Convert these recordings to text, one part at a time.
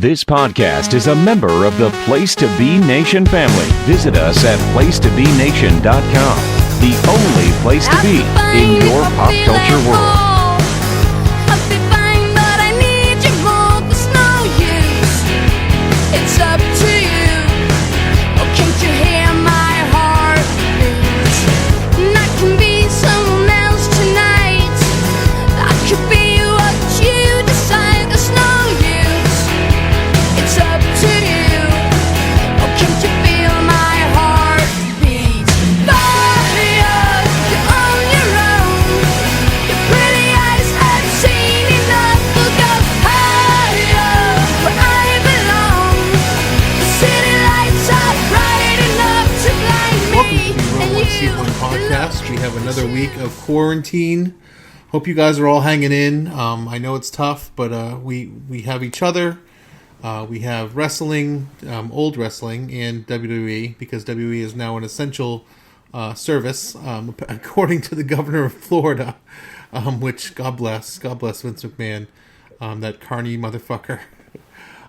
This podcast is a member of the Place to Be Nation family. Visit us at placetobenation.com, the only place to be in your pop culture world. We have another week of quarantine. Hope you guys are all hanging in. I know it's tough, but we have each other. We have wrestling, old wrestling, and WWE, because WWE is now an essential service, according to the governor of Florida, which God bless Vince McMahon, that carny motherfucker.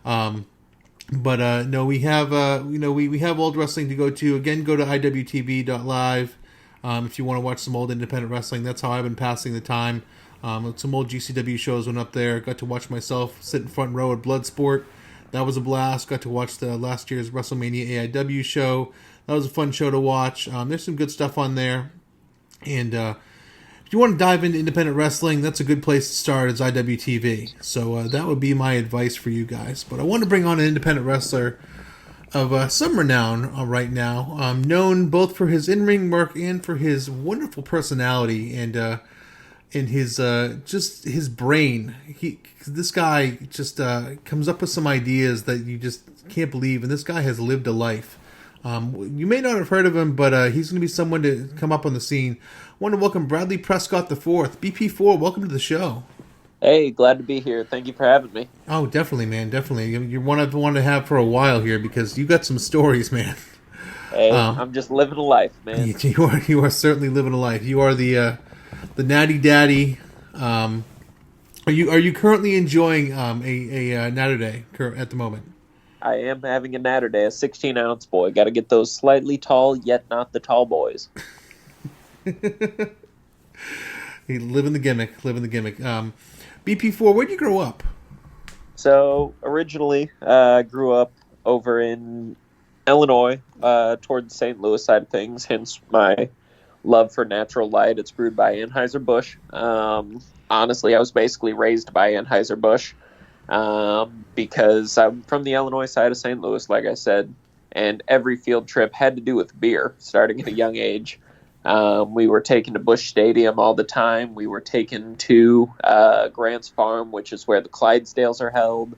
But no, we have we have old wrestling to go to. Again, go to iwtv.live. If you want to watch some old independent wrestling. That's how I've been passing the time. Some old GCW shows went up there. Got to watch myself sit in front row at Bloodsport. That was a blast. Got to watch the last year's WrestleMania AIW show. That was a fun show to watch. There's some good stuff on there. And if you want to dive into independent wrestling, that's a good place to start, is IWTV. So that would be my advice for you guys. But I want to bring on an independent wrestler of some renown right now, known both for his in-ring work and for his wonderful personality and his just his brain. This guy just comes up with some ideas that you just can't believe, and this guy has lived a life. You may not have heard of him, but he's going to be someone to come up on the scene. I want to welcome Bradley Prescott IV, BP4. Welcome to the show. Hey, glad to be here. Thank you for having me. Oh, definitely, man. Definitely. You're one I've wanted to have for a while here because you got some stories, man. Hey, I'm just living a life, man. You are certainly living a life. You are the natty daddy. Are you currently enjoying a Naturday at the moment? I am having a Naturday, a 16-ounce boy. Got to get those slightly tall, yet not the tall boys. Living the gimmick. BP4, where'd you grow up? So, originally, I grew up over in Illinois, toward the St. Louis side of things, hence my love for natural light. It's brewed by Anheuser-Busch. Honestly, I was basically raised by Anheuser-Busch because I'm from the Illinois side of St. Louis, like I said, and every field trip had to do with beer, starting at a young age. We were taken to Busch Stadium all the time. We were taken to Grant's Farm, which is where the Clydesdales are held.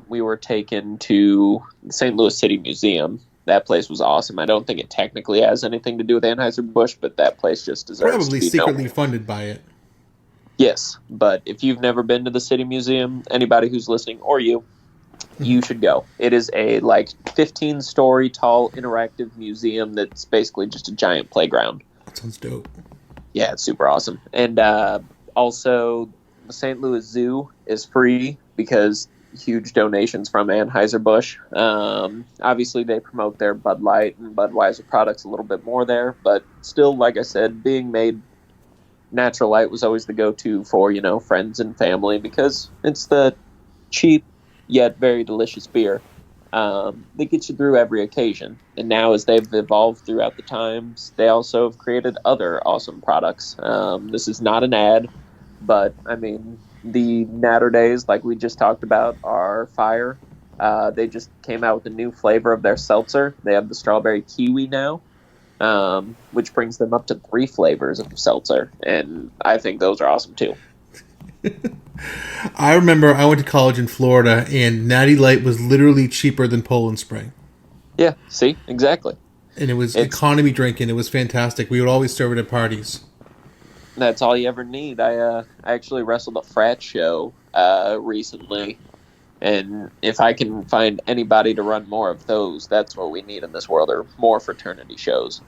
We were taken to the St. Louis City Museum. That place was awesome. I don't think it technically has anything to do with Anheuser-Busch, but that place just deserves probably to be secretly known. Funded by it. Yes, but if you've never been to the City Museum, anybody who's listening, or you should go. It is a 15-story tall interactive museum that's basically just a giant playground. That sounds dope. Yeah, it's super awesome. And also, the St. Louis Zoo is free because huge donations from Anheuser-Busch. Obviously, they promote their Bud Light and Budweiser products a little bit more there, but still, like I said, being made natural light was always the go-to for, friends and family because it's the cheap yet very delicious beer that gets you through every occasion. And now, as they've evolved throughout the times, they also have created other awesome products. This is not an ad, but I mean, the Naturdays, like we just talked about, are fire. They just came out with a new flavor of their seltzer. They have the strawberry kiwi now, which brings them up to 3 flavors of seltzer, and I think those are awesome too. I remember I went to college in Florida, and Natty Light was literally cheaper than Poland Spring. Yeah, see? Exactly. And it was economy drinking. It was fantastic. We would always serve it at parties. That's all you ever need. I actually wrestled a frat show recently, and if I can find anybody to run more of those, that's what we need in this world, or more fraternity shows.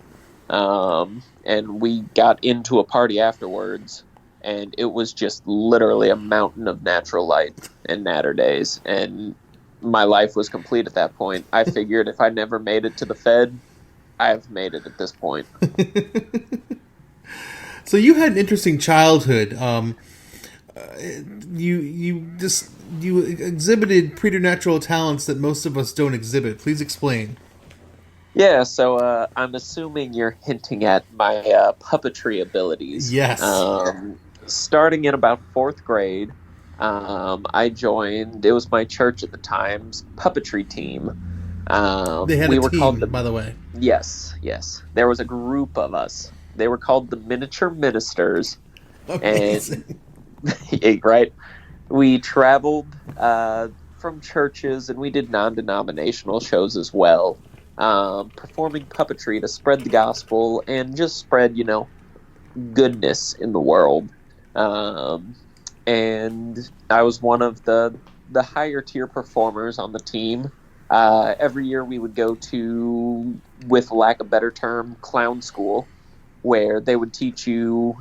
And we got into a party afterwards, and it was just literally a mountain of natural light in Naturdays, and my life was complete at that point. I figured if I never made it to the Fed, I've made it at this point. So you had an interesting childhood. You exhibited preternatural talents that most of us don't exhibit. Please explain. Yeah, so I'm assuming you're hinting at my puppetry abilities. Yes. Starting in about fourth grade, I joined. It was my church at the time's puppetry team. They had we a were team, called by the way. Yes. There was a group of us. They were called the Miniature Ministers. Amazing. And right, we traveled from churches, and we did non-denominational shows as well, performing puppetry to spread the gospel and just spread, goodness in the world. And I was one of the higher tier performers on the team. Every year we would go to, with lack of better term, clown school, where they would teach you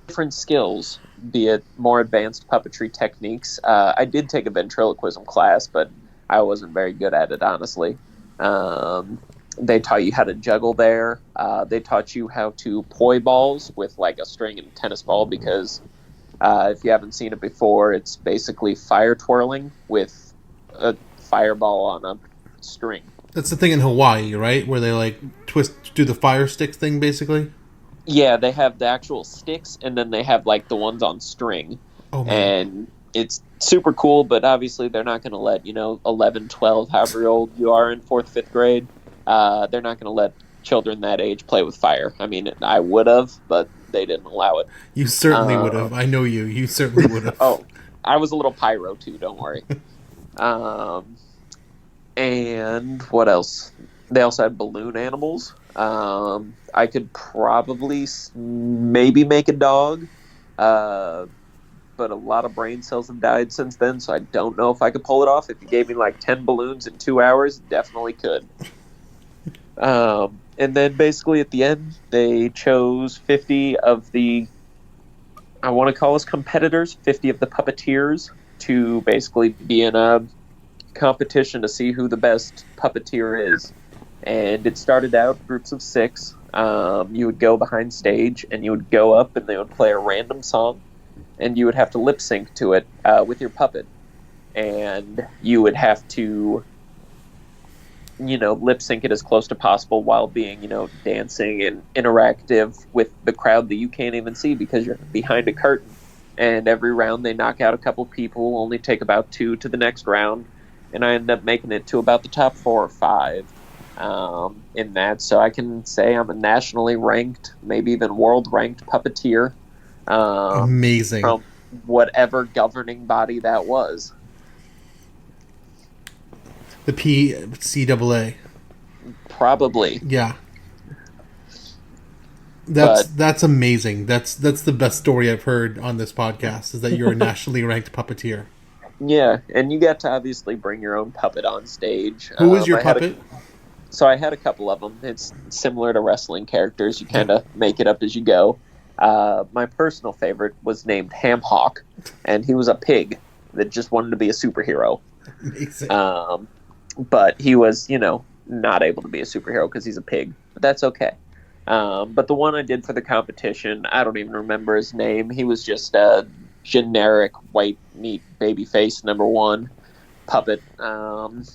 different skills, be it more advanced puppetry techniques. I did take a ventriloquism class, but I wasn't very good at it, honestly. They taught you how to juggle there. They taught you how to poi balls with like a string and a tennis ball, because if you haven't seen it before, it's basically fire twirling with a fireball on a string. That's the thing in Hawaii, right? Where they like do the fire stick thing, basically. Yeah, they have the actual sticks, and then they have like the ones on string. Oh, man. And it's super cool, but obviously they're not going to let 11, 12, however old you are in 4th, 5th grade. They're not going to let children that age play with fire. I mean, I would have, but they didn't allow it. You certainly would have. I know you. You certainly would have. Oh, I was a little pyro too. Don't worry. And what else? They also had balloon animals. I could probably maybe make a dog, but a lot of brain cells have died since then, so I don't know if I could pull it off. If you gave me like 10 balloons in 2 hours, definitely could. And then basically at the end, they chose 50 of the, I want to call us competitors, 50 of the puppeteers, to basically be in a competition to see who the best puppeteer is. And it started out groups of 6. You would go behind stage, and you would go up, and they would play a random song, and you would have to lip sync to it with your puppet. And you would have to, lip sync it as close to possible while being, dancing and interactive with the crowd that you can't even see because you're behind a curtain. And every round they knock out a couple people, only take about 2 to the next round. And I ended up making it to about the top 4 or 5 in that. So I can say I'm a nationally ranked, maybe even world ranked puppeteer. Amazing. From whatever governing body that was. The PCAA. Probably. Yeah. That's amazing. That's the best story I've heard on this podcast, is that you're a nationally ranked puppeteer. Yeah, and you got to obviously bring your own puppet on stage. Who was your puppet? So I had a couple of them. It's similar to wrestling characters. You kind of make it up as you go. My personal favorite was named Ham Hawk, and he was a pig that just wanted to be a superhero. Amazing. But he was, not able to be a superhero because he's a pig. But that's okay. But the one I did for the competition, I don't even remember his name. He was just a generic white meat baby face #1 puppet,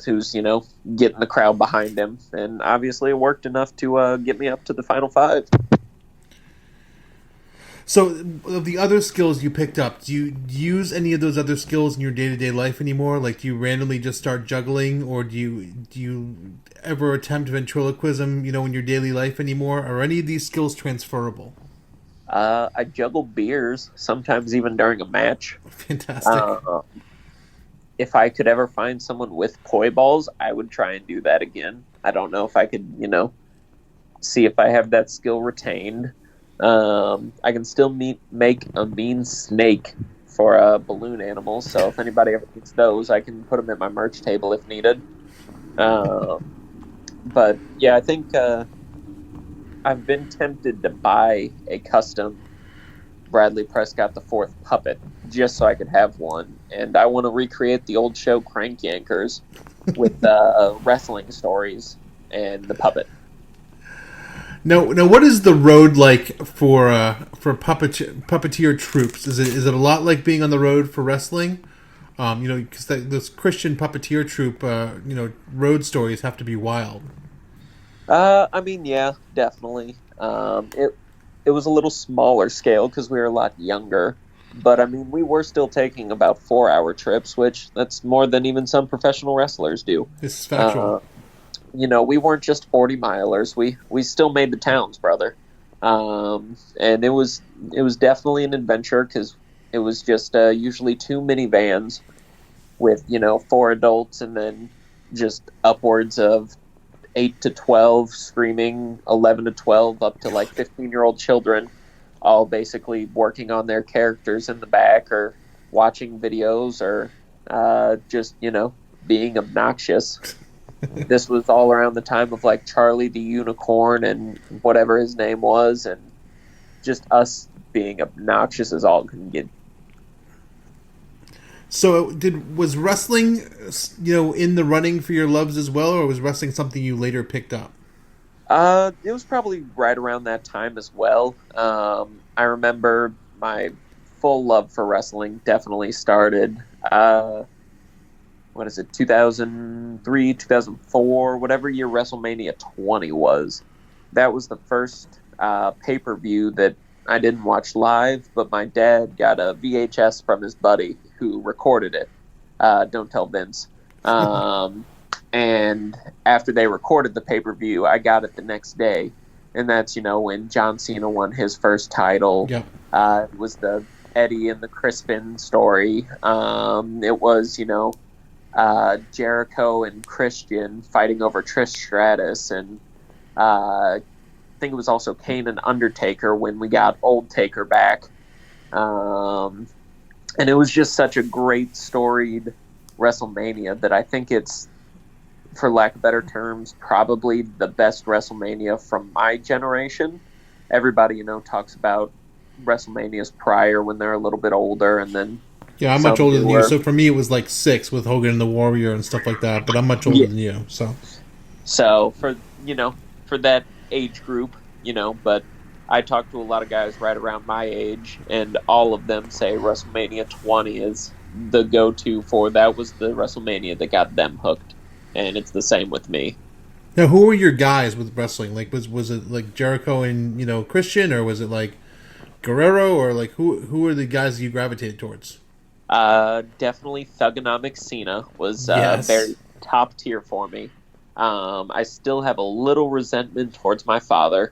who's getting the crowd behind him, and obviously it worked enough to get me up to the final 5. So, of the other skills you picked up, do you use any of those other skills in your day-to-day life anymore? Like, do you randomly just start juggling, or do you ever attempt ventriloquism, in your daily life anymore? Are any of these skills transferable? I juggle beers, sometimes even during a match. Fantastic. If I could ever find someone with poi balls, I would try and do that again. I don't know if I could, see if I have that skill retained. I can still make a mean snake for a balloon animal, so if anybody ever needs those, I can put them at my merch table if needed. But yeah, I think I've been tempted to buy a custom Bradley Prescott IV puppet just so I could have one. And I want to recreate the old show Crank Yankers with wrestling stories and the puppet. Now, what is the road like for puppeteer troops? Is it a lot like being on the road for wrestling? Because this Christian puppeteer troupe, road stories have to be wild. I mean, yeah, definitely. It was a little smaller scale because we were a lot younger, but I mean, we were still taking about 4-hour trips, which that's more than even some professional wrestlers do. This is factual. We weren't just 40-milers. We still made the towns, brother. And it was definitely an adventure because it was just usually 2 minivans with 4 adults and then just upwards of 8 to 12 screaming, 11 to 12 up to like 15-year-old children, all basically working on their characters in the back or watching videos or just being obnoxious. This was all around the time of like Charlie the Unicorn and whatever his name was, and just us being obnoxious as all can get. So, was wrestling, in the running for your loves as well, or was wrestling something you later picked up? It was probably right around that time as well. I remember my full love for wrestling definitely started. 2003, 2004, whatever year WrestleMania 20 was. That was the first pay-per-view that I didn't watch live, but my dad got a VHS from his buddy who recorded it. Don't tell Vince. And after they recorded the pay-per-view, I got it the next day. And that's, when John Cena won his first title. Yep. It was the Eddie and the Crispin story. It was, Jericho and Christian fighting over Trish Stratus, and I think it was also Kane and Undertaker when we got Old Taker back. And it was just such a great storied WrestleMania that I think it's, for lack of better terms, probably the best WrestleMania from my generation. Everybody, talks about WrestleManias prior when they're a little bit older, and then yeah, I'm much older than you. So for me, it was like 6 with Hogan and the Warrior and stuff like that. But I'm much older than you. So for that age group, but I talked to a lot of guys right around my age, and all of them say WrestleMania 20 is the go-to for that was the WrestleMania that got them hooked, and it's the same with me. Now, who were your guys with wrestling? Like, was it like Jericho and Christian, or was it like Guerrero, or like who were the guys you gravitated towards? Definitely Thugonomics Cena was Yes. very top tier for me. I still have a little resentment towards my father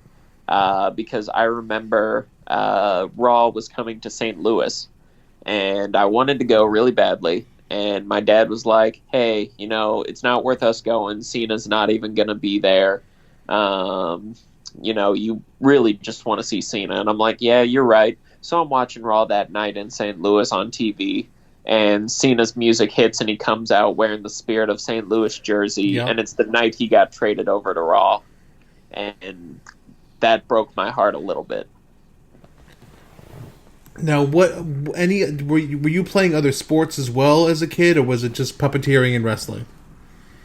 because I remember Raw was coming to St. Louis, and I wanted to go really badly. And my dad was like, hey, it's not worth us going. Cena's not even going to be there. You really just want to see Cena. And I'm like, yeah, you're right. So I'm watching Raw that night in St. Louis on TV, and Cena's music hits, and he comes out wearing the Spirit of St. Louis jersey, Yep. and it's the night he got traded over to Raw. And that broke my heart a little bit. Now, were you playing other sports as well as a kid, or was it just puppeteering and wrestling?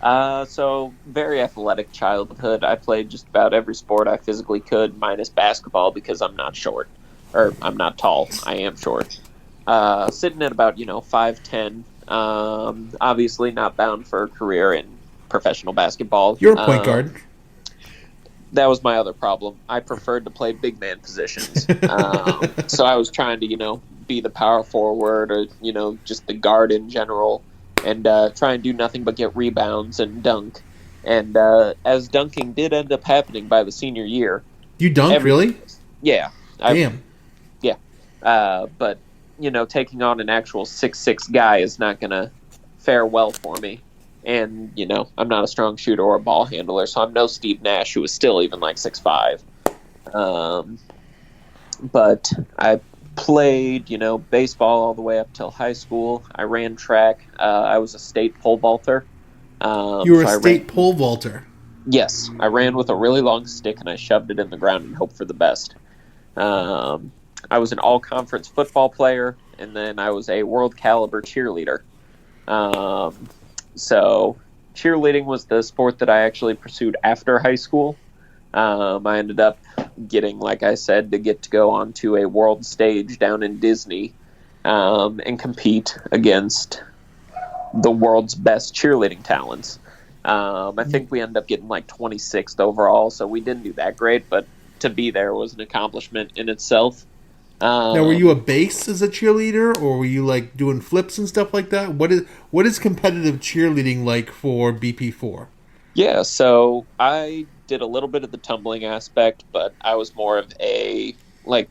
So very athletic childhood. I played just about every sport I physically could, minus basketball because I'm not short. Or I'm not tall. I am short. Sitting at about 5'10". Obviously not bound for a career in professional basketball. You're a point guard. That was my other problem. I preferred to play big man positions. So I was trying to be the power forward or just the guard in general, and try and do nothing but get rebounds and dunk. And as dunking did end up happening by the senior year. You dunked, really? Yeah. Damn. But taking on an actual 6'6" guy is not going to fare well for me. And, I'm not a strong shooter or a ball handler, so I'm no Steve Nash, who is still even like 6'5". But I played, baseball all the way up till high school. I ran track. I was a state pole vaulter. You were a state pole vaulter? Yes. I ran with a really long stick, and I shoved it in the ground and hoped for the best. I was an all-conference football player, and then I was a world-caliber cheerleader. So cheerleading was the sport that I actually pursued after high school. I ended up getting, like I said, to get to go onto a world stage down in Disney and compete against the world's best cheerleading talents. I think we ended up getting like 26th overall, so we didn't do that great, but to be there was an accomplishment in itself. Now, were you a base as a cheerleader, or were you like doing flips and stuff like that? What is competitive cheerleading like for BP4? Yeah, so I did a little bit of the tumbling aspect, but I was more of a like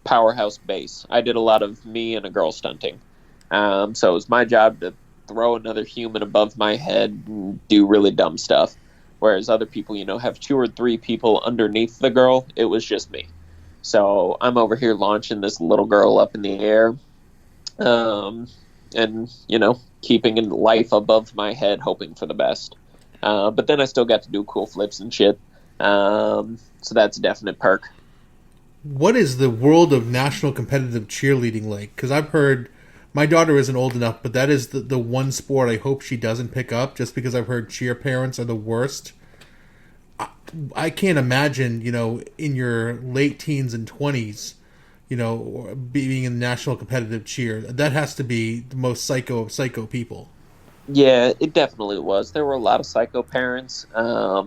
powerhouse base. I did a lot of me and a girl stunting. So it was my job to throw another human above my head and do really dumb stuff. Whereas other people, have 2 or 3 people underneath the girl. It was just me. So I'm over here launching this little girl up in the air, and, keeping life above my head, hoping for the best. But then I still got to do cool flips and shit. So that's a definite perk. What is the world of national competitive cheerleading like? Because I've heard, my daughter isn't old enough, but that is the one sport I hope she doesn't pick up, just because I've heard cheer parents are the worst. I can't imagine, in your late teens and 20s, being in national competitive cheer. That has to be the most psycho of psycho people. Yeah, it definitely was. There were a lot of psycho parents. But,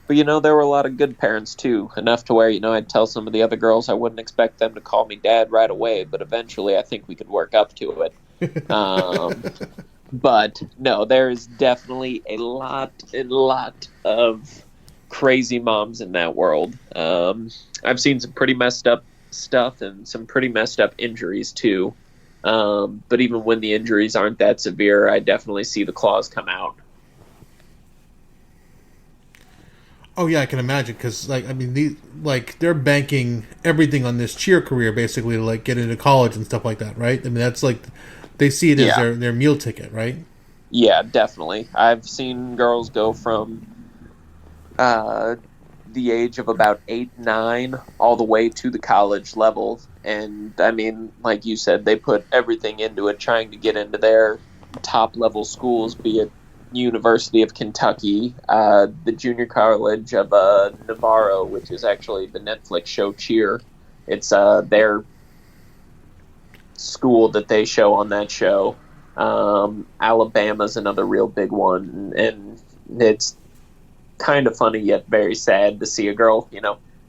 there were a lot of good parents, too. Enough to where, I'd tell some of the other girls I wouldn't expect them to call me dad right away, but eventually I think we could work up to it. But, no, there is definitely a lot of crazy moms in that world. I've seen some pretty messed up stuff and some pretty messed up injuries, too. But even when the injuries aren't that severe, I definitely see the claws come out. Oh yeah, I can imagine, because they're banking everything on this cheer career basically to get into college and stuff like that, right? I mean, that's they see it as their meal ticket, right? Yeah, definitely. I've seen girls go from the age of about 8, 9 all the way to the college level, and I mean, like you said, they put everything into it, trying to get into their top level schools, be it University of Kentucky, the junior college of Navarro, which is actually the Netflix show Cheer. It's their school that they show on that show. Alabama's another real big one, and it's kind of funny yet very sad to see a girl,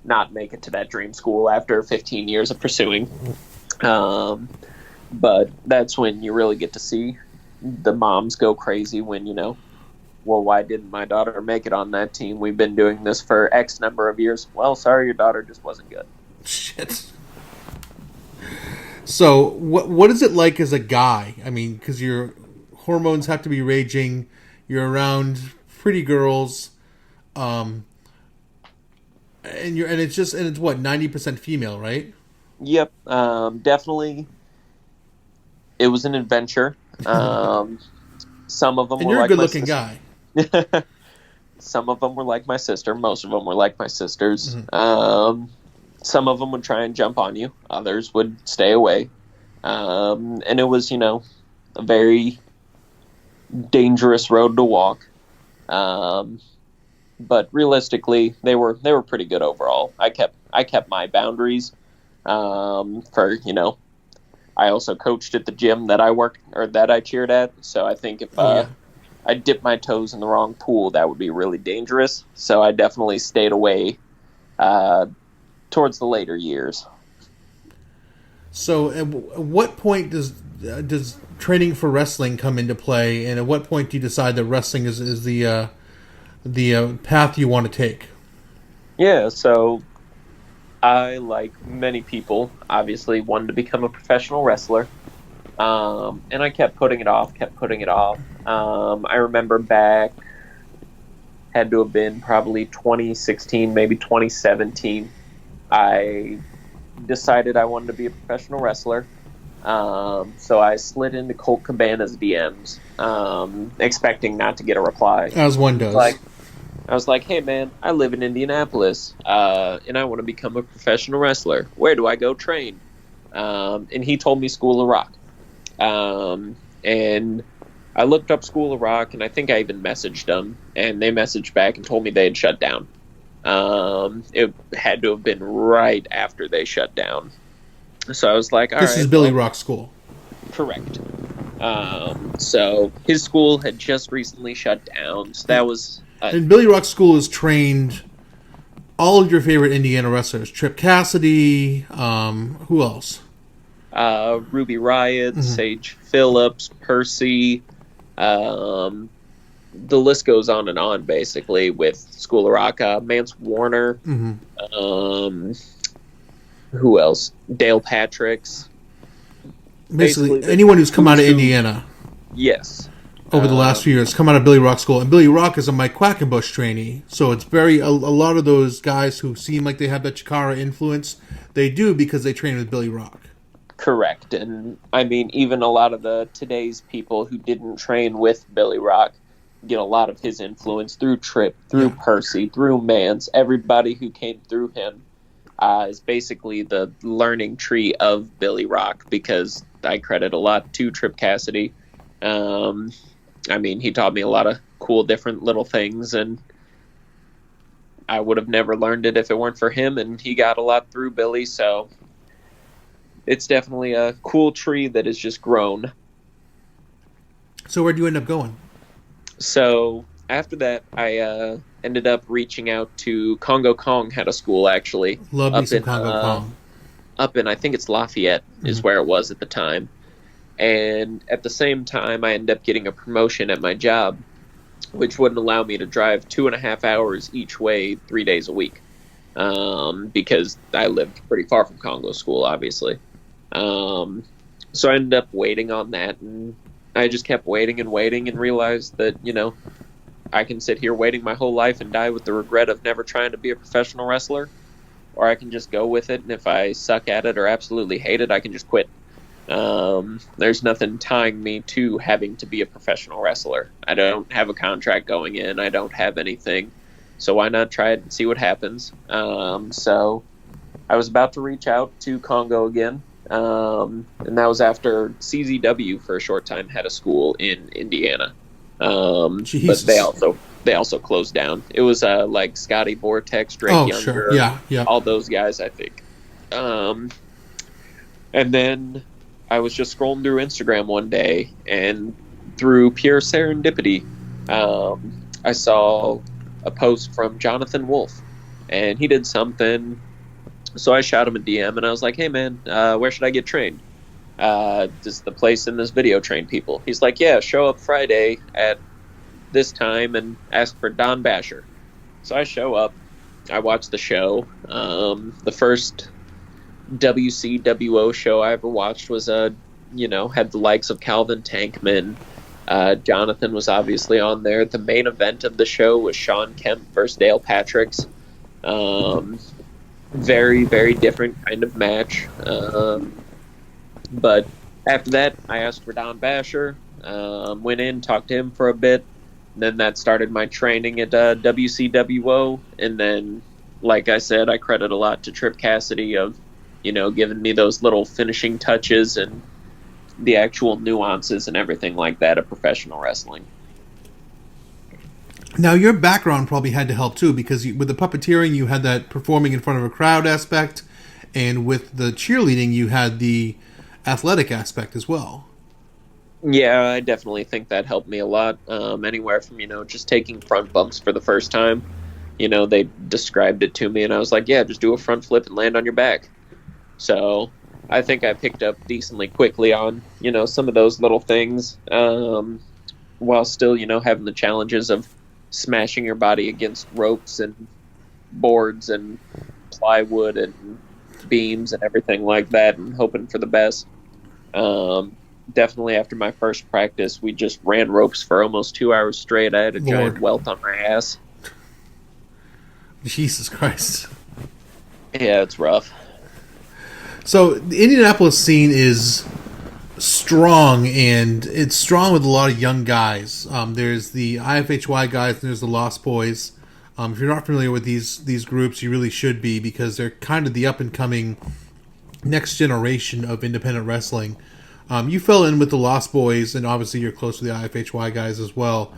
not make it to that dream school after 15 years of pursuing. But that's when you really get to see the moms go crazy when, well, why didn't my daughter make it on that team? We've been doing this for X number of years. Well, sorry, your daughter just wasn't good. Shit. So what is it like as a guy? I mean, because your hormones have to be raging. You're around pretty girls. And it's what, 90% female, right? Yep. Definitely. It was an adventure. Some of them and were you're like a good-looking guy. Some of them were like my sister. Most of them were like my sisters. Mm-hmm. Some of them would try and jump on you. Others would stay away. And it was, a very dangerous road to walk. But realistically, they were pretty good overall. I kept my boundaries. I also coached at the gym that I worked or that I cheered at. So I think if I dipped my toes in the wrong pool, that would be really dangerous. So I definitely stayed away towards the later years. So at what point does training for wrestling come into play, and at what point do you decide that wrestling is the path you want to take? Yeah, so I, like many people, obviously wanted to become a professional wrestler. And I kept putting it off. I remember back, had to have been probably 2016, maybe 2017, I decided I wanted to be a professional wrestler. So I slid into Colt Cabana's DMs, expecting not to get a reply. As one does. I was like, hey, man, I live in Indianapolis, and I want to become a professional wrestler. Where do I go train? And he told me School of Rock. And I looked up School of Rock, and I think I even messaged them, and they messaged back and told me they had shut down. It had to have been right after they shut down. So I was like, all right. This is Billy Rock School. Correct. So his school had just recently shut down. So that was... and Billy Rock School has trained all of your favorite Indiana wrestlers. Trip Cassidy, who else? Ruby Riott, Sage Phillips, Percy. The list goes on and on, basically, with School of Rock. Mance Warner. Who else? Dale Patricks. Basically anyone who's come out of Indiana. Yes. Over the last few years, come out of Billy Rock School. And Billy Rock is a Mike Quackenbush trainee. So it's a lot of those guys who seem like they have that Chikara influence, they do because they train with Billy Rock. Correct. And I mean, even a lot of today's people who didn't train with Billy Rock get a lot of his influence through Tripp, through Percy, through Mance. Everybody who came through him is basically the learning tree of Billy Rock, because I credit a lot to Trip Cassidy. I mean, he taught me a lot of cool different little things, and I would have never learned it if it weren't for him, and he got a lot through Billy, so it's definitely a cool tree that has just grown. So where'd you end up going? So after that, I ended up reaching out to Congo Kong, had a school, actually. Love me some Congo Kong. Up in, I think it's Lafayette, is where it was at the time. And at the same time, I ended up getting a promotion at my job, which wouldn't allow me to drive 2.5 hours each way 3 days a week, because I lived pretty far from Congo School, obviously. So I ended up waiting on that, and I just kept waiting and realized that, I can sit here waiting my whole life and die with the regret of never trying to be a professional wrestler, or I can just go with it, and if I suck at it or absolutely hate it, I can just quit. There's nothing tying me to having to be a professional wrestler. I don't have a contract going in. I don't have anything. So why not try it and see what happens? So I was about to reach out to Congo again. And that was after CZW for a short time had a school in Indiana. But they also closed down. It was like Scotty Vortex, Drake Younger, sure. Yeah. all those guys, I think. And then I was just scrolling through Instagram one day, and through pure serendipity, I saw a post from Jonathan Wolf, and he did something. So I shot him a DM, and I was like, "Hey, man, where should I get trained? Does the place in this video train people?" He's like, "Yeah, show up Friday at this time and ask for Don Basher." So I show up. I watch the show. The first WCWO show I ever watched was had the likes of Calvin Tankman. Jonathan was obviously on there. The main event of the show was Sean Kemp versus Dale Patricks. Very, very different kind of match. But after that, I asked for Don Basher. Went in, talked to him for a bit. Then that started my training at WCWO. And then, like I said, I credit a lot to Trip Cassidy of giving me those little finishing touches and the actual nuances and everything like that of professional wrestling. Now, your background probably had to help, too, because with the puppeteering, you had that performing in front of a crowd aspect, and with the cheerleading, you had the athletic aspect as well. Yeah, I definitely think that helped me a lot. Anywhere from, just taking front bumps for the first time. They described it to me, and I was like, yeah, just do a front flip and land on your back. So I think I picked up decently quickly on, some of those little things, while still, having the challenges of smashing your body against ropes and boards and plywood and beams and everything like that, and hoping for the best. Definitely after my first practice, we just ran ropes for almost 2 hours straight. I had a giant welt on my ass. Jesus Christ. Yeah, it's rough. So the Indianapolis scene is strong, and it's strong with a lot of young guys. There's the IFHY guys, and there's the Lost Boys. If you're not familiar with these groups, you really should be, because they're kind of the up and coming next generation of independent wrestling. You fell in with the Lost Boys, and obviously you're close to the IFHY guys as well.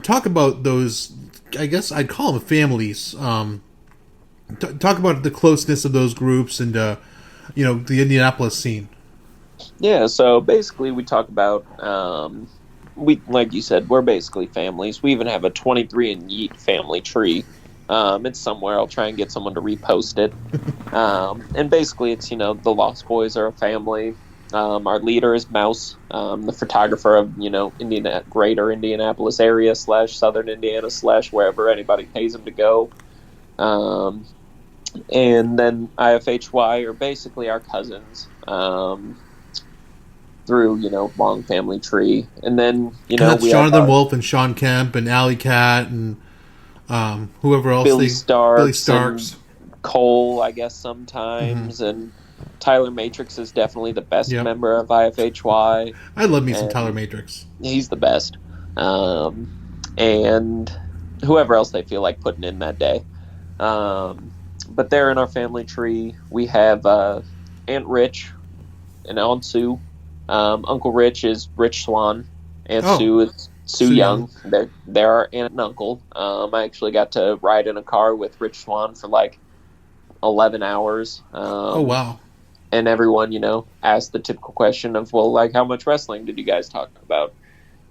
Talk about those, I guess I'd call them families. Talk about the closeness of those groups and, the Indianapolis scene. Yeah, so basically we talk about, like you said, we're basically families. We even have a 23 and Yeet family tree. It's somewhere. I'll try and get someone to repost it. And basically it's, the Lost Boys are a family. Our leader is Mouse, the photographer of, greater Indianapolis area / southern Indiana / wherever anybody pays him to go. And then IFHY are basically our cousins, through, long family tree. And then, that's we Jonathan have Wolf and Sean Kemp and Alley Cat and whoever else. Billy Starks. And Cole, I guess, sometimes. And Tyler Matrix is definitely the best member of IFHY. I love me some Tyler Matrix. He's the best. And whoever else they feel like putting in that day. But they're in our family tree. We have Aunt Rich and Aunt Sue. Uncle Rich is Rich Swan. Aunt Sue is Sue Young. They're our aunt and uncle. I actually got to ride in a car with Rich Swan for like 11 hours. Oh, wow. And everyone, asked the typical question of, well, like, how much wrestling did you guys talk about?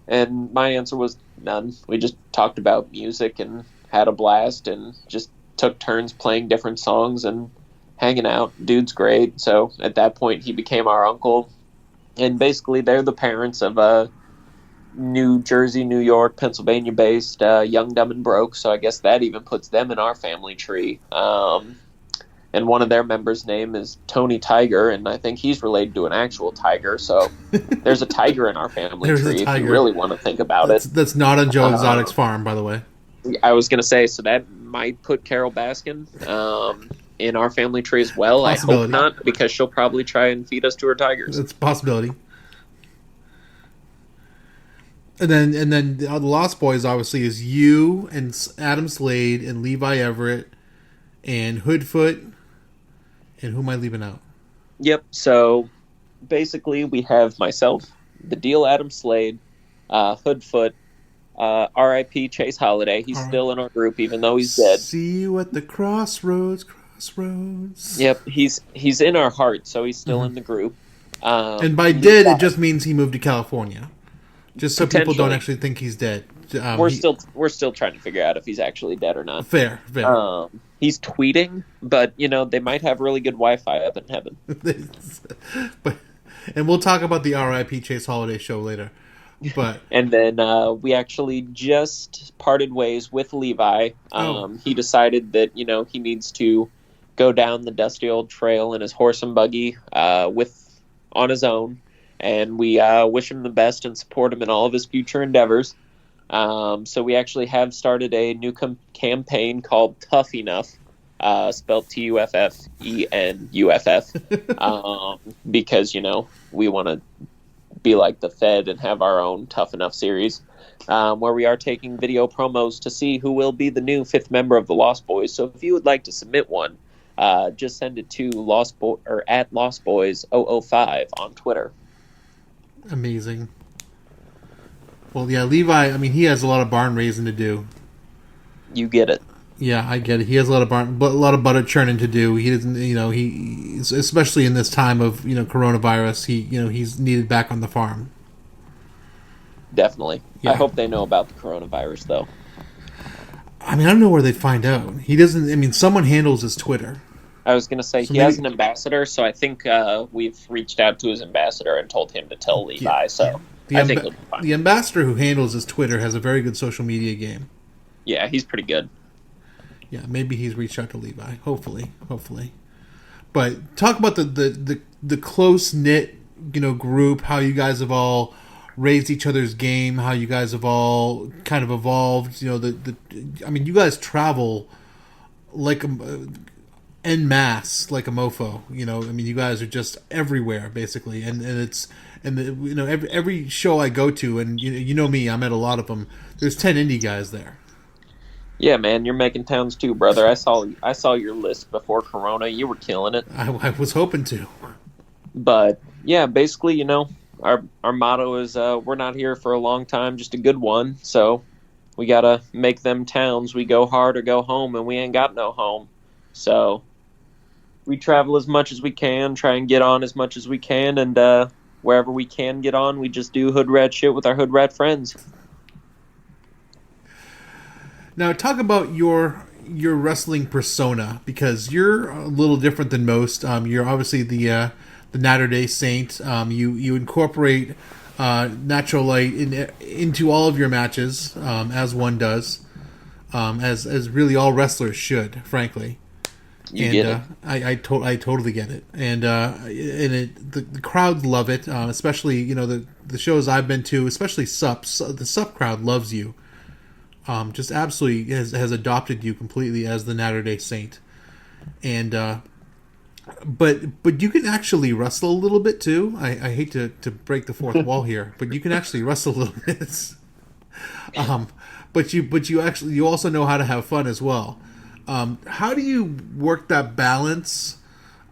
And my answer was none. We just talked about music and had a blast and just took turns playing different songs and hanging out. Dude's great. So at that point, he became our uncle. And basically, they're the parents of New Jersey, New York, Pennsylvania-based Young, Dumb, and Broke. So I guess that even puts them in our family tree. And one of their members' name is Tony Tiger, and I think he's related to an actual tiger. So there's a tiger in our family tree if you really want to think about it. That's not on Joe Exotic's farm, by the way. I was going to say, so that might put Carol Baskin in our family tree as well. I hope not, because she'll probably try and feed us to her tigers. It's a possibility. And then the Lost Boys obviously is you and Adam Slade and Levi Everett and Hoodfoot. And who am I leaving out? Yep. So basically, we have myself, the Deal Adam Slade, Hoodfoot, R.I.P. Chase Holiday. He's still in our group, even though he's dead. See you at the crossroads. Yep. He's in our heart, so he's still in the group. And by dead, it just means he moved to California. Just so people don't actually think he's dead. We're still trying to figure out if he's actually dead or not. Fair. He's tweeting, but they might have really good Wi-Fi up in heaven. And we'll talk about the R.I.P. Chase Holiday show later. But and then we actually just parted ways with Levi. He decided that he needs to go down the dusty old trail in his horse and buggy on his own, and we wish him the best and support him in all of his future endeavors. So we actually have started a new campaign called Tough Enough, spelled TUFFENUFF, because, we want to be like the Fed and have our own Tough Enough series, where we are taking video promos to see who will be the new 5th member of the Lost Boys. So if you would like to submit one, just send it to at LostBoys005 on Twitter. Amazing. Well, yeah, Levi, he has a lot of barn raising to do. You get it. Yeah, I get it. He has a lot of butter churning to do. He doesn't, he's especially in this time of, coronavirus, he's needed back on the farm. Definitely. Yeah. I hope they know about the coronavirus, though. I don't know where they'd find out. He doesn't, someone handles his Twitter. I was going to say, he has an ambassador, so I think we've reached out to his ambassador and told him to tell Levi, so... I think it'll be fine. The ambassador who handles his Twitter has a very good social media game. Yeah, he's pretty good. Yeah, maybe he's reached out to Levi. Hopefully. But talk about the close knit, group. How you guys have all raised each other's game. How you guys have all kind of evolved. You guys travel like en masse, like a mofo. You guys are just everywhere basically, and it's. And every show I go to, and you know me, I'm at a lot of them. There's 10 indie guys there. Yeah, man, you're making towns too, brother. I saw your list before Corona. You were killing it. I was hoping to. But yeah, basically, our motto is we're not here for a long time, just a good one. So we gotta make them towns. We go hard or go home, and we ain't got no home. So we travel as much as we can, try and get on as much as we can, and wherever we can get on, we just do hood rat shit with our hood rat friends. Now, talk about your wrestling persona, because you're a little different than most. You're obviously the Naturday Saint. You incorporate natural light into all of your matches, as one does, as really all wrestlers should, frankly. You get it. I totally get it, and the crowds love it, especially the shows I've been to, especially the Sup crowd loves you. Just absolutely has adopted you completely as the Naturday Saint, and but you can actually wrestle a little bit too. I hate to break the fourth wall here, but you can actually wrestle a little bit. But you also know how to have fun as well. How do you work that balance?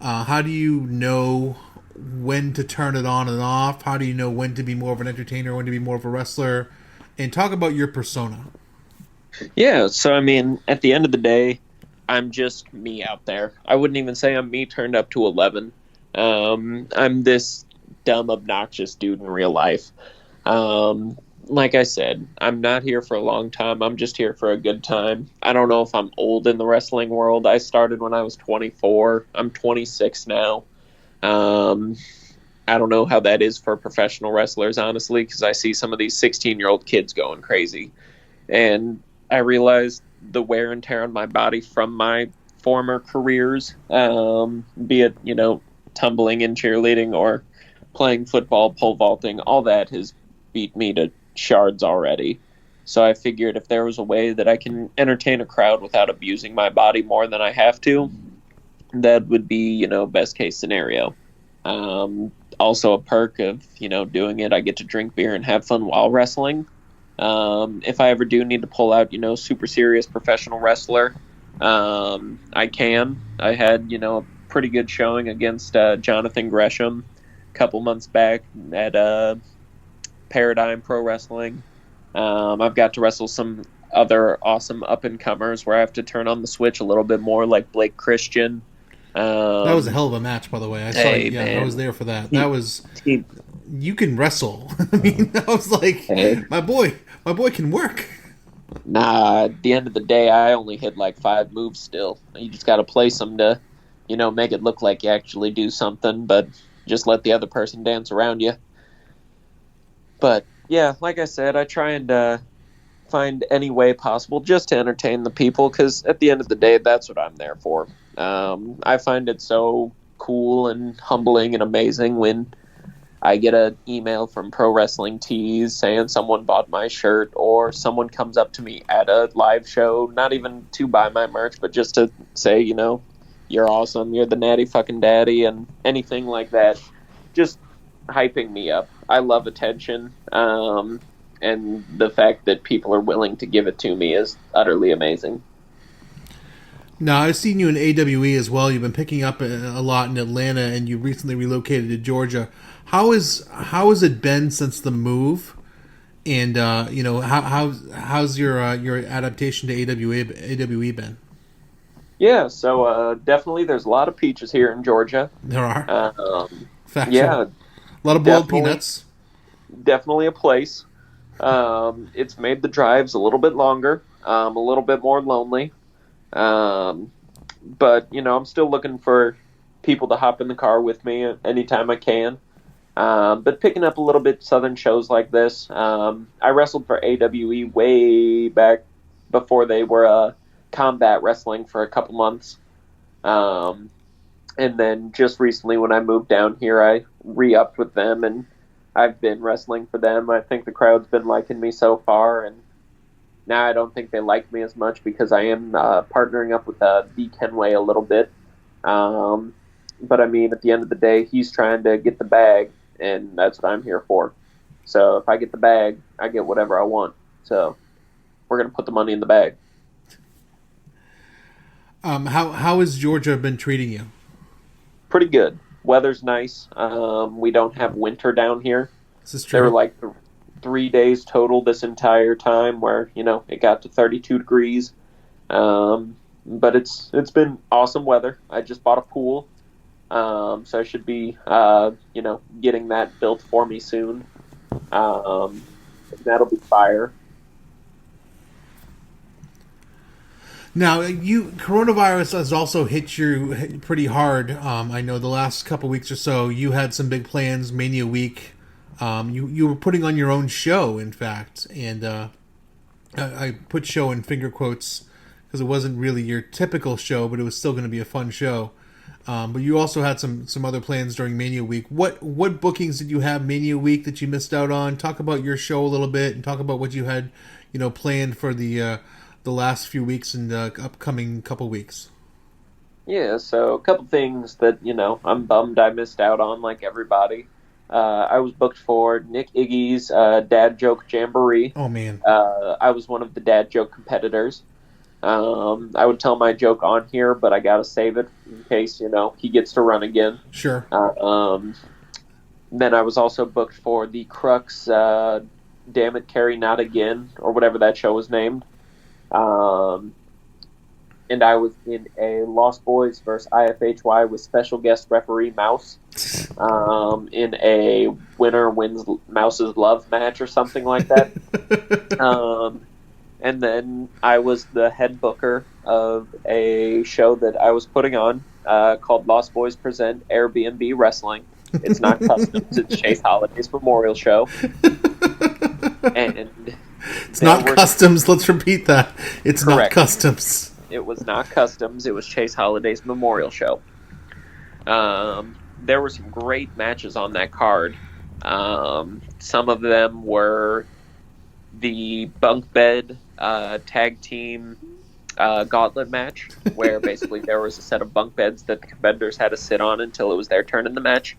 How do you know when to turn it on and off? How do you know when to be more of an entertainer, when to be more of a wrestler? And talk about your persona. Yeah, so I mean, at the end of the day, I'm just me out there. I wouldn't even say I'm me turned up to 11. I'm this dumb, obnoxious dude in real life. Like I said, I'm not here for a long time. I'm just here for a good time. I don't know if I'm old in the wrestling world. I started when I was 24. I'm 26 now. I don't know how that is for professional wrestlers, honestly, because I see some of these 16-year-old kids going crazy. And I realized the wear and tear on my body from my former careers, be it, tumbling in cheerleading or playing football, pole vaulting, all that has beat me to shards already. So I figured if there was a way that I can entertain a crowd without abusing my body more than I have to, that would be, best case scenario. Also a perk of, doing it, I get to drink beer and have fun while wrestling. If I ever do need to pull out, super serious professional wrestler, I can. I had, a pretty good showing against Jonathan Gresham a couple months back at Paradigm Pro Wrestling. I've got to wrestle some other awesome up-and-comers where I have to turn on the switch a little bit more, like Blake Christian. That was a hell of a match, by the way. I was there for that. You can wrestle. I mean, I was like, my boy can work. Nah, at the end of the day, I only hit like 5 moves still. You just got to place them to, make it look like you actually do something, but just let the other person dance around you. But, yeah, like I said, I try and find any way possible just to entertain the people, because at the end of the day, that's what I'm there for. I find it so cool and humbling and amazing when I get an email from Pro Wrestling Tees saying someone bought my shirt, or someone comes up to me at a live show, not even to buy my merch, but just to say, you're awesome, you're the natty fucking daddy, and anything like that. Just hyping me up. I love attention, and the fact that people are willing to give it to me is utterly amazing. Now, I've seen you in AWE as well. You've been picking up a lot in Atlanta, and you recently relocated to Georgia. How has it been since the move? And how's your adaptation to AWE been? Yeah, so definitely there's a lot of peaches here in Georgia. There are. Yeah, a lot of boiled peanuts. Definitely a place. It's made the drives a little bit longer, a little bit more lonely. But I'm still looking for people to hop in the car with me anytime I can. But picking up a little bit southern shows like this. I wrestled for AWE way back before they were combat wrestling for a couple months. And then just recently when I moved down here, I re-upped with them, and I've been wrestling for them. I think the crowd's been liking me so far, and now I don't think they like me as much because I am partnering up with B. Kenway a little bit. But I mean, at the end of the day, he's trying to get the bag, and that's what I'm here for. So if I get the bag, I get whatever I want. So we're going to put the money in the bag. How has Georgia been treating you? Pretty good. Weather's nice. We don't have winter down here. This is There were true. like 3 days total this entire time where it got to 32 degrees. But it's been awesome weather. I just bought a pool, so I should be getting that built for me soon. That'll be fire. Now, coronavirus has also hit you pretty hard. I know the last couple weeks or so, you had some big plans, Mania Week. You were putting on your own show, in fact, and I put show in finger quotes because it wasn't really your typical show, but it was still going to be a fun show. But you also had some other plans during Mania Week. What bookings did you have Mania Week that you missed out on? Talk about your show a little bit, and talk about what you had, planned for the last few weeks and the upcoming couple weeks. Yeah, so a couple things that I'm bummed I missed out on, like everybody. I was booked for Nick Iggy's Dad Joke Jamboree. Oh man! I was one of the Dad Joke competitors. I would tell my joke on here, but I gotta save it in case he gets to run again. Sure. Then I was also booked for the Crux Damn It Carrie Not Again, or whatever that show was named. And I was in a Lost Boys vs. IFHY with special guest referee Mouse in a winner wins Mouse's love match or something like that. And then I was the head booker of a show that I was putting on called Lost Boys Present Airbnb Wrestling. It's not customs. It's Chase Holiday's memorial show. And it's not customs. Let's repeat that. It's correct. Not customs. It was not customs. It was Chase Holiday's memorial show. There were some great matches on that card. Some of them were the bunk bed tag team gauntlet match, where basically there was a set of bunk beds that the competitors had to sit on until it was their turn in the match.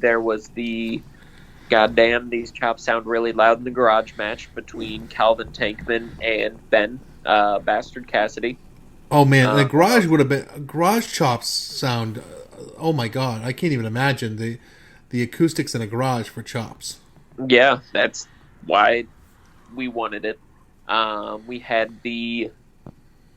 There was the goddamn these chops sound really loud in the garage match between Calvin Tankman and Ben Bastard Cassidy. Oh man, the garage would have been garage chops sound. Oh my god, I can't even imagine the acoustics in a garage for chops. Yeah, that's why we wanted it. We had the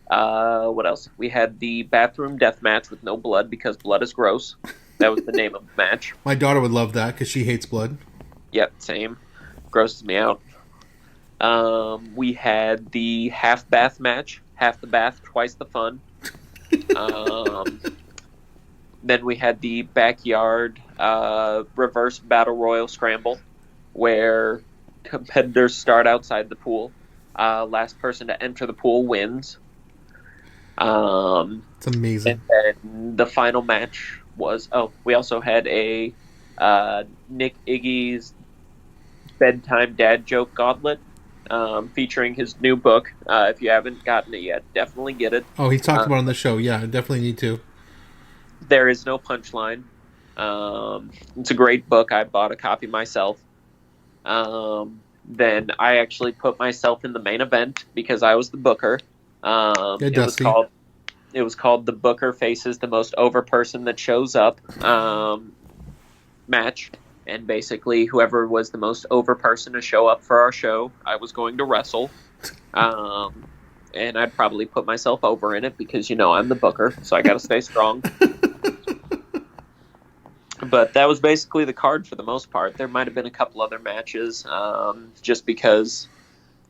what else? We had the bathroom death match with no blood because blood is gross. That was the name of the match. My daughter would love that because she hates blood. Yep, same. Grosses me out. We had the half bath match. Half the bath, twice the fun. Then we had the backyard reverse battle royal scramble, where competitors start outside the pool. Last person to enter the pool wins. It's amazing. And then the final match was... Oh, we also had a Nick Iggy's bedtime dad joke gauntlet, featuring his new book. If you haven't gotten it yet, definitely get it. Oh, he talked about it on the show. Yeah, I definitely need to. There is no punchline. It's a great book. I bought a copy myself. Then I actually put myself in the main event because I was the booker. It was called The Booker Faces the Most Over Person That Shows Up match. And basically, whoever was the most over person to show up for our show, I was going to wrestle. And I'd probably put myself over in it because, I'm the booker, so I got to stay strong. But that was basically the card for the most part. There might have been a couple other matches, just because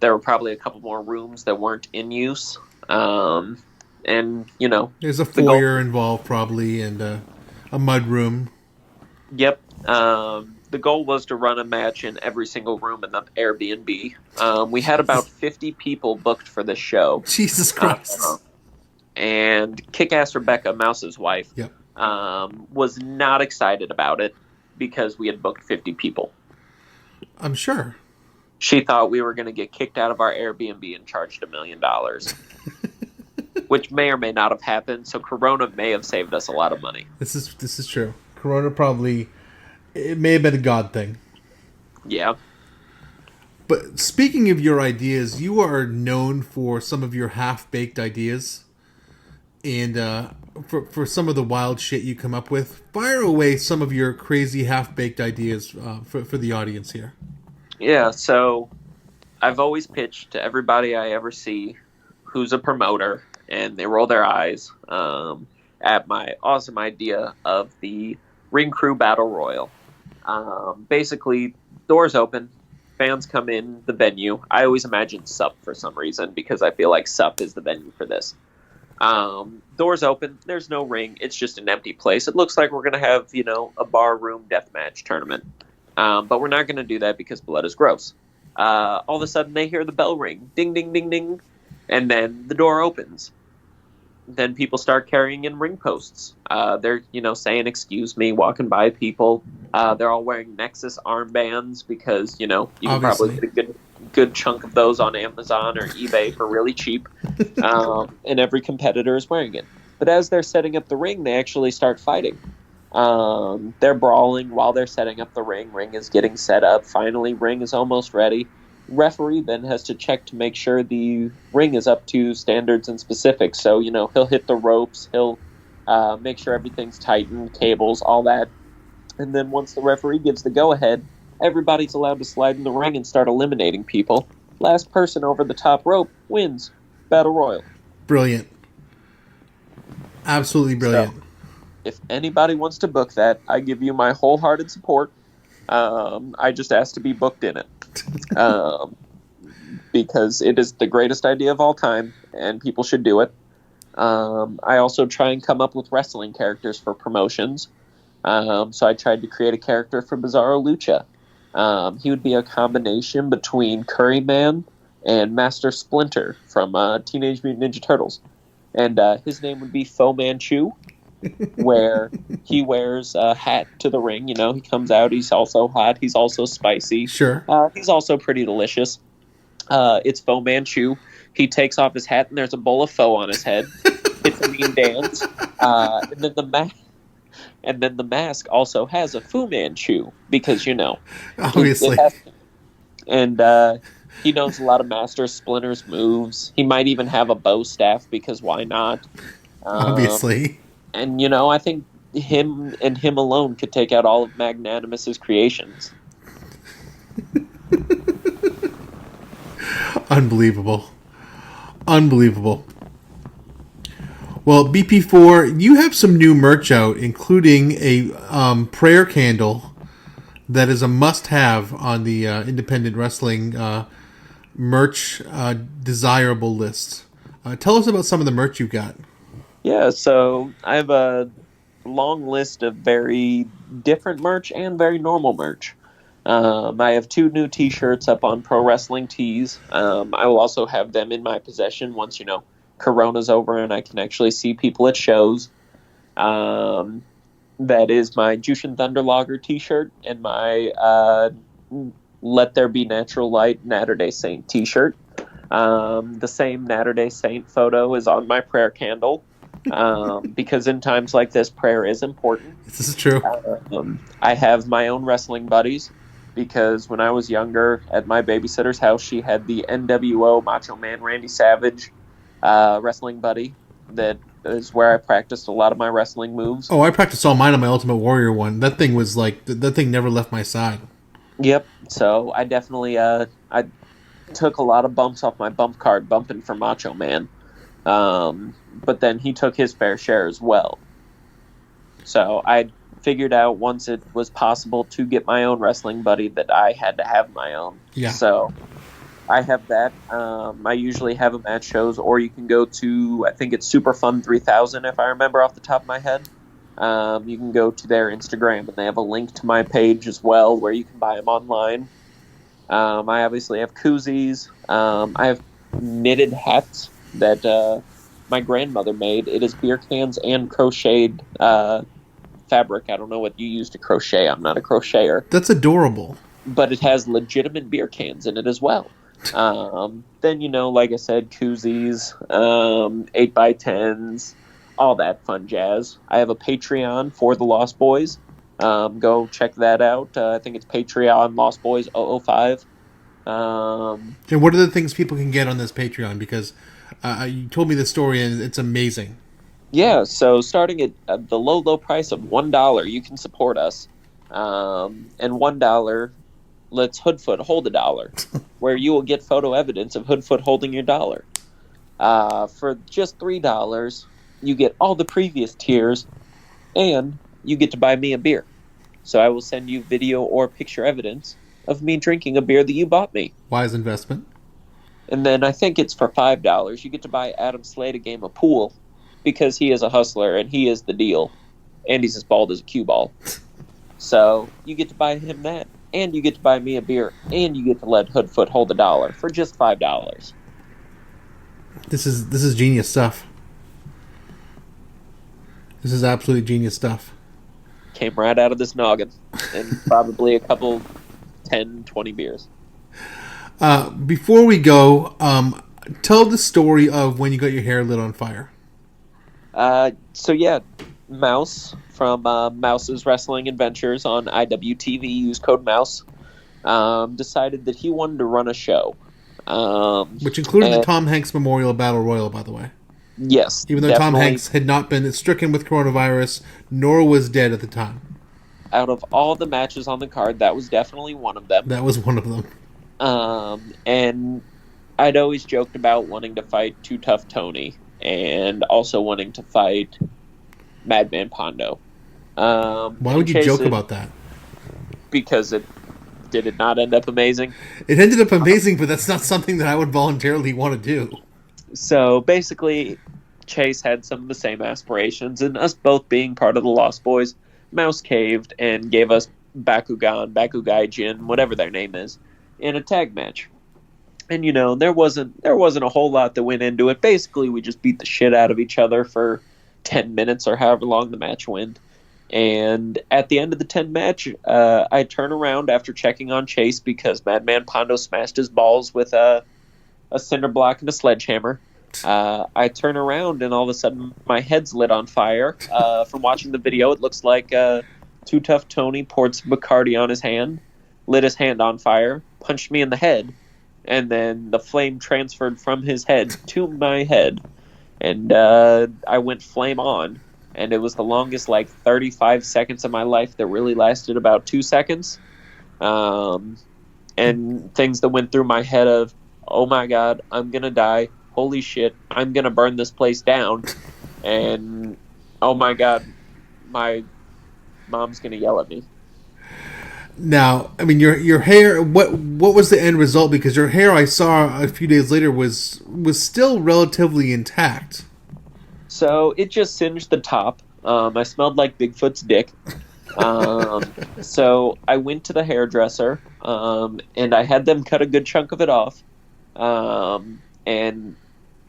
there were probably a couple more rooms that weren't in use. And, there's a foyer involved probably, and a mud room. Yep. The goal was to run a match in every single room in the Airbnb. We had about 50 people booked for this show. Jesus Christ. And Kick-Ass Rebecca, Mouse's wife, yep. Was not excited about it because we had booked 50 people. I'm sure. She thought we were going to get kicked out of our Airbnb and charged $1 million. Which may or may not have happened, so Corona may have saved us a lot of money. This is true. Corona probably... It may have been a God thing. Yeah. But speaking of your ideas, you are known for some of your half-baked ideas. and for some of the wild shit you come up with, fire away some of your crazy half-baked ideas for the audience here. Yeah, so I've always pitched to everybody I ever see who's a promoter, and they roll their eyes at my awesome idea of the Ring Crew Battle Royal. Basically, doors open, fans come in the venue. I always imagine SUP for some reason because I feel like SUP is the venue for this. Doors open, there's no ring, it's just an empty place. It looks like we're going to have, a bar room deathmatch tournament. But we're not going to do that because blood is gross. All of a sudden they hear the bell ring, ding, ding, ding, ding, and then the door opens. Then people start carrying in ring posts. They're, saying, excuse me, walking by people. They're all wearing Nexus armbands because, you can probably get a good chunk of those on Amazon or eBay for really cheap. And every competitor is wearing it. But as they're setting up the ring, they actually start fighting. They're brawling while they're setting up the ring. Ring is getting set up. Finally, ring is almost ready. Referee then has to check to make sure the ring is up to standards and specifics. So, he'll hit the ropes. He'll make sure everything's tightened, cables, all that. And then once the referee gives the go-ahead, everybody's allowed to slide in the ring and start eliminating people. Last person over the top rope wins. Battle Royal. Brilliant. Absolutely brilliant. So, if anybody wants to book that, I give you my wholehearted support. I just ask to be booked in it. Because it is the greatest idea of all time, and people should do it. I also try and come up with wrestling characters for promotions. So I tried to create a character for Bizarro Lucha. He would be a combination between Curryman and Master Splinter from Teenage Mutant Ninja Turtles. And his name would be Fo Manchu, where he wears a hat to the ring. He comes out, he's also hot, he's also spicy. Sure. He's also pretty delicious. It's Fo Manchu. He takes off his hat and there's a bowl of pho on his head. It's a mean dance. And then the mask also has a Fu Manchu because, obviously. And he knows a lot of Master Splinter's moves. He might even have a bow staff because why not? Obviously. And, I think him and him alone could take out all of Magnanimus's creations. Unbelievable. Well, BP4, you have some new merch out, including a prayer candle that is a must-have on the independent wrestling merch desirable list. Tell us about some of the merch you've got. Yeah, so I have a long list of very different merch and very normal merch. I have 2 new t-shirts up on Pro Wrestling Tees. I will also have them in my possession once, Corona's over and I can actually see people at shows. That is my Jushin Thunder Lager t-shirt and my Let There Be Natural Light Naturday Saint t-shirt. The same Naturday Saint photo is on my prayer candle. Because in times like this, prayer is important. This is true. I have my own wrestling buddies because when I was younger at my babysitter's house, she had the NWO Macho Man Randy Savage wrestling buddy. That is where I practiced a lot of my wrestling moves. Oh, I practiced all mine on my Ultimate Warrior one. That thing was like, that thing never left my side. Yep. So I definitely, I took a lot of bumps off my bump card bumping for Macho Man. But then he took his fair share as well. So I figured out once it was possible to get my own wrestling buddy that I had to have my own. Yeah. So I have that. I usually have them at shows, or you can go to, I think it's Super Fun 3000 if I remember off the top of my head. You can go to their Instagram and they have a link to my page as well where you can buy them online. I obviously have koozies. I have knitted hats that my grandmother made. It is beer cans and crocheted fabric. I don't know what you use to crochet. I'm not a crocheter. That's adorable. But it has legitimate beer cans in it as well. Then, like I said, koozies, 8x10s, all that fun jazz. I have a Patreon for the Lost Boys. Go check that out. I think it's Patreon Lost Boys 005. And what are the things people can get on this Patreon? Because you told me the story and it's amazing. Yeah, so starting at the low price of $1, you can support us. And $1 lets Hoodfoot hold a dollar, where you will get photo evidence of Hoodfoot holding your dollar. For just $3, you get all the previous tiers, and you get to buy me a beer. So I will send you video or picture evidence of me drinking a beer that you bought me. Wise investment. And then I think it's for $5, you get to buy Adam Slade a game of pool because he is a hustler and he is the deal. And he's as bald as a cue ball. So you get to buy him that, and you get to buy me a beer, and you get to let Hoodfoot hold a dollar for just $5. This is genius stuff. This is absolutely genius stuff. Came right out of this noggin, and probably a couple 10, 20 beers. Before we go, tell the story of when you got your hair lit on fire. So yeah, Mouse from Mouse's Wrestling Adventures on IWTV, use code Mouse, decided that he wanted to run a show. Which included the Tom Hanks Memorial Battle Royal, by the way. Yes. Even though definitely. Tom Hanks had not been stricken with coronavirus, nor was dead at the time. Out of all the matches on the card, that was definitely one of them. That was one of them. And I'd always joked about wanting to fight Too Tough Tony and also wanting to fight Madman Pondo. Why would you joke about that? Because did it not end up amazing? It ended up amazing, but that's not something that I would voluntarily want to do. So basically, Chase had some of the same aspirations, and us both being part of the Lost Boys, Mouse caved and gave us Bakugan, Bakugaijin, whatever their name is, in a tag match. And there wasn't a whole lot that went into it. Basically, we just beat the shit out of each other for 10 minutes or however long the match went. And at the end of the 10 match, I turn around after checking on Chase because Madman Pondo smashed his balls with a cinder block and a sledgehammer. I turn around and all of a sudden my head's lit on fire. From watching the video, it looks like Too Tough Tony poured some Bacardi on his hand, lit his hand on fire, punched me in the head, and then the flame transferred from his head to my head. And I went flame on. And it was the longest, 35 seconds of my life that really lasted about 2 seconds. And things that went through my head of, oh my God, I'm going to die. Holy shit, I'm going to burn this place down. And, oh my God, my mom's going to yell at me. Now, I mean, your hair, what was the end result? Because your hair, I saw a few days later, was still relatively intact. So it just singed the top. I smelled like Bigfoot's dick. So I went to the hairdresser, and I had them cut a good chunk of it off. And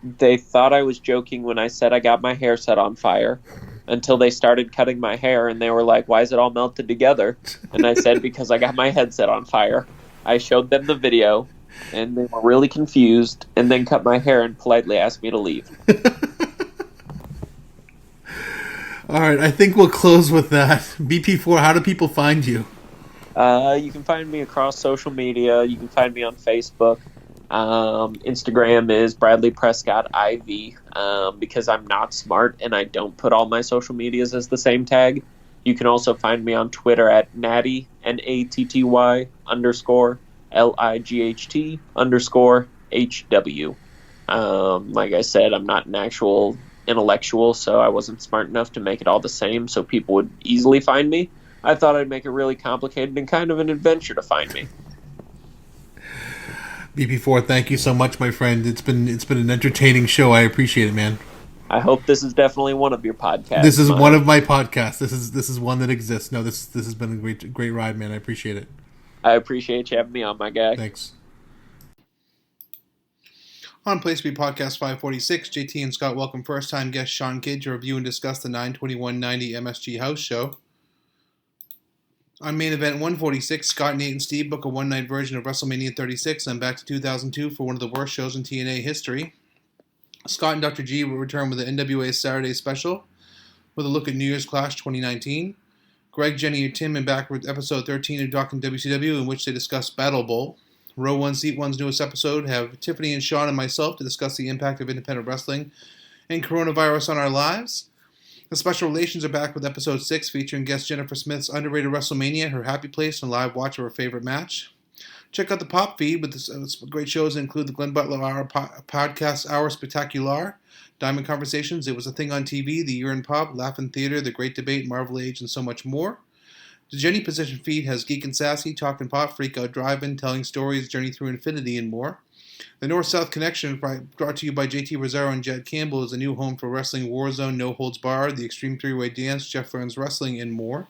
they thought I was joking when I said I got my hair set on fire, until they started cutting my hair, and they were like, why is it all melted together? And I said, because I got my head set on fire. I showed them the video, and they were really confused, and then cut my hair and politely asked me to leave. All right, I think we'll close with that. BP4, how do people find you? You can find me across social media. You can find me on Facebook. Instagram is Bradley Prescott IV, because I'm not smart and I don't put all my social medias as the same tag. You can also find me on Twitter at Natty, NATTY _ LIGHT _ HW. Like I said, I'm not an actual intellectual, so I wasn't smart enough to make it all the same so people would easily find me. I thought I'd make it really complicated and kind of an adventure to find me. BP4, thank you so much, my friend. It's been an entertaining show. I appreciate it, man. I hope this is definitely one of your podcasts. This is one of my podcasts. This is one that exists. No, this has been a great ride, man. I appreciate it. I appreciate you having me on, my guy. Thanks. On Place to Be Podcast 546, JT and Scott welcome first-time guest Sean Kidd to review and discuss the 9/21/90 MSG House Show. On main event 146, Scott, Nate, and Steve book a one-night version of WrestleMania 36 and back to 2002 for one of the worst shows in TNA history. Scott and Dr. G will return with the NWA Saturday special with a look at New Year's Clash 2019. Greg, Jenny, and Tim are back with episode 13 of Talking WCW, in which they discuss Battle Bowl. Row 1, Seat 1's newest episode have Tiffany and Sean and myself to discuss the impact of independent wrestling and coronavirus on our lives. The Special Relations are back with episode 6 featuring guest Jennifer Smith's underrated WrestleMania, her happy place, and live watch of her favorite match. Check out the Pop feed with some great shows that include the Glenn Butler Hour Podcast Hour Spectacular, Diamond Conversations, It Was a Thing on TV, The Year in Pop, Laugh-In Theater, The Great Debate, Marvel Age, and so much more. The Jenny Position feed has Geek and Sassy, Talkin' Pop, Freak Out Drive-In, Telling Stories, Journey Through Infinity, and more. The North-South Connection, brought to you by JT Rosario and Jed Campbell, is a new home for Wrestling Warzone, No Holds Barred, The Extreme Three-Way Dance, Jeff Learns Wrestling, and more.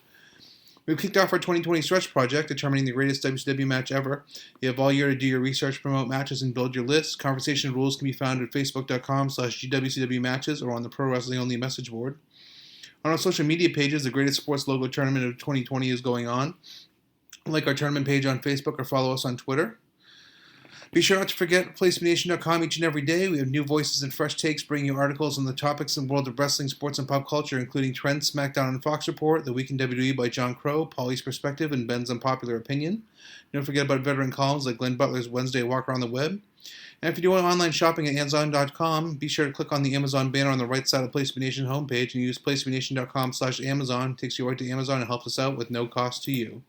We've kicked off our 2020 stretch project, determining the greatest WCW match ever. You have all year to do your research, promote matches, and build your list. Conversation rules can be found at facebook.com/GWCW matches or on the Pro Wrestling Only message board. On our social media pages, the Greatest Sports Logo Tournament of 2020 is going on. Like our tournament page on Facebook or follow us on Twitter. Be sure not to forget PlaceToBeNation.com each and every day. We have new voices and fresh takes bringing you articles on the topics in the world of wrestling, sports, and pop culture, including Trends, SmackDown, and Fox Report, The Week in WWE by John Crow, Paulie's Perspective, and Ben's Unpopular Opinion. Don't forget about veteran columns like Glenn Butler's Wednesday Walk Around the Web. And if you're doing online shopping at Amazon.com, be sure to click on the Amazon banner on the right side of PlaceToBeNation homepage and use PlaceToBeNation.com/Amazon. It takes you right to Amazon and helps us out with no cost to you.